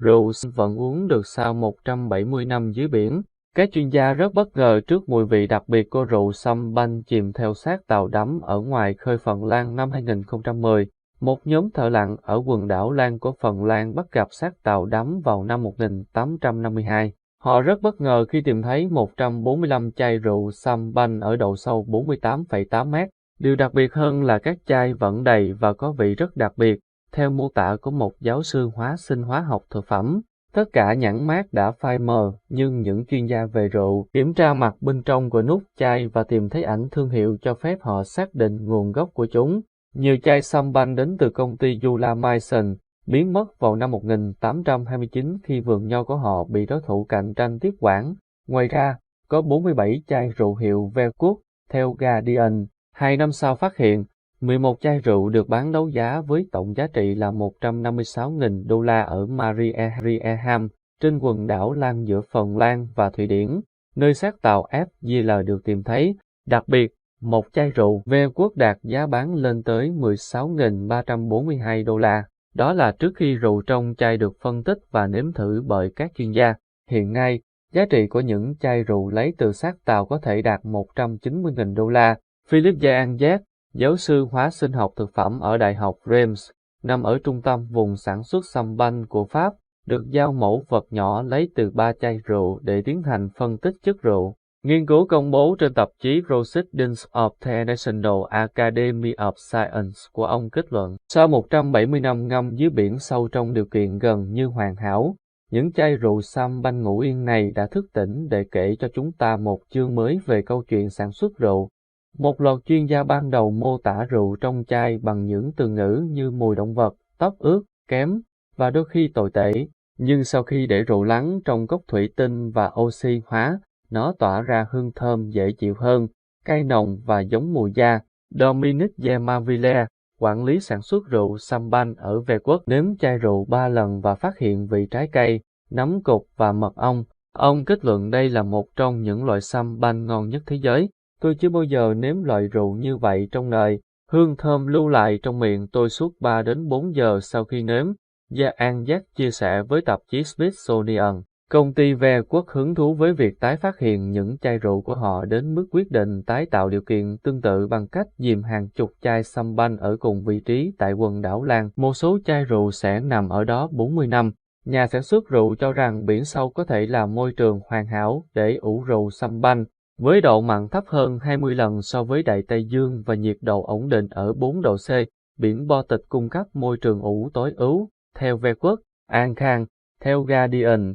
rượu vẫn uống được sau 170 năm dưới biển. Các chuyên gia rất bất ngờ trước mùi vị đặc biệt của rượu sâm banh chìm theo xác tàu đắm ở ngoài khơi Phần Lan năm 2010. Một nhóm thợ lặn ở quần đảo Lan của Phần Lan bắt gặp xác tàu đắm vào năm 1852. Họ rất bất ngờ khi tìm thấy 145 chai rượu sâm banh ở độ sâu 48,8 mét. Điều đặc biệt hơn là các chai vẫn đầy và có vị rất đặc biệt, theo mô tả của một giáo sư hóa sinh hóa học thực phẩm. Tất cả nhãn mác đã phai mờ, nhưng những chuyên gia về rượu kiểm tra mặt bên trong của nút chai và tìm thấy ảnh thương hiệu cho phép họ xác định nguồn gốc của chúng. Nhiều chai sâm banh đến từ công ty Jula Mason, biến mất vào năm 1829 khi vườn nho của họ bị đối thủ cạnh tranh tiếp quản. Ngoài ra, có 47 chai rượu hiệu Verwoerd, theo Guardian. 2 năm sau phát hiện, 11 chai rượu được bán đấu giá với tổng giá trị là 156.000 đô la ở Mariehamn, trên quần đảo Lan giữa Phần Lan và Thụy Điển, nơi xác tàu FJL được tìm thấy. Đặc biệt, một chai rượu Verwoerd đạt giá bán lên tới 16.342 đô la. Đó là trước khi rượu trong chai được phân tích và nếm thử bởi các chuyên gia. Hiện nay, giá trị của những chai rượu lấy từ xác tàu có thể đạt 190.000 đô la. Philippe Jean-Jacques, giáo sư hóa sinh học thực phẩm ở Đại học Reims, nằm ở trung tâm vùng sản xuất sâm banh của Pháp, được giao mẫu vật nhỏ lấy từ 3 chai rượu để tiến hành phân tích chất rượu. Nghiên cứu công bố trên tạp chí Proceedings of the National Academy of Science của ông kết luận, sau 170 năm ngâm dưới biển sâu trong điều kiện gần như hoàn hảo, những chai rượu sâm banh ngủ yên này đã thức tỉnh để kể cho chúng ta một chương mới về câu chuyện sản xuất rượu. Một loạt chuyên gia ban đầu mô tả rượu trong chai bằng những từ ngữ như mùi động vật, tóc ướt, kém và đôi khi tồi tệ, nhưng sau khi để rượu lắng trong cốc thủy tinh và oxy hóa, nó tỏa ra hương thơm dễ chịu hơn, cay nồng và giống mùi da. Dominique Gemaville, quản lý sản xuất rượu sâm banh ở Verwoerd, nếm chai rượu 3 lần và phát hiện vị trái cây, nấm cục và mật ong. Ông kết luận đây là một trong những loại sâm banh ngon nhất thế giới. Tôi chưa bao giờ nếm loại rượu như vậy trong đời. Hương thơm lưu lại trong miệng tôi suốt 3 đến 4 giờ sau khi nếm. Jean-Jacques chia sẻ với tạp chí Smithsonian. Công ty Verwoerd hứng thú với việc tái phát hiện những chai rượu của họ đến mức quyết định tái tạo điều kiện tương tự bằng cách dìm hàng chục chai sâm banh ở cùng vị trí tại quần đảo Lan. Một số chai rượu sẽ nằm ở đó 40 năm. Nhà sản xuất rượu cho rằng biển sâu có thể là môi trường hoàn hảo để ủ rượu sâm banh, với độ mặn thấp hơn 20 lần so với Đại Tây Dương và nhiệt độ ổn định ở 4 độ C. Biển Baltic cung cấp môi trường ủ tối ưu, theo Verwoerd. An Khang, theo Guardian.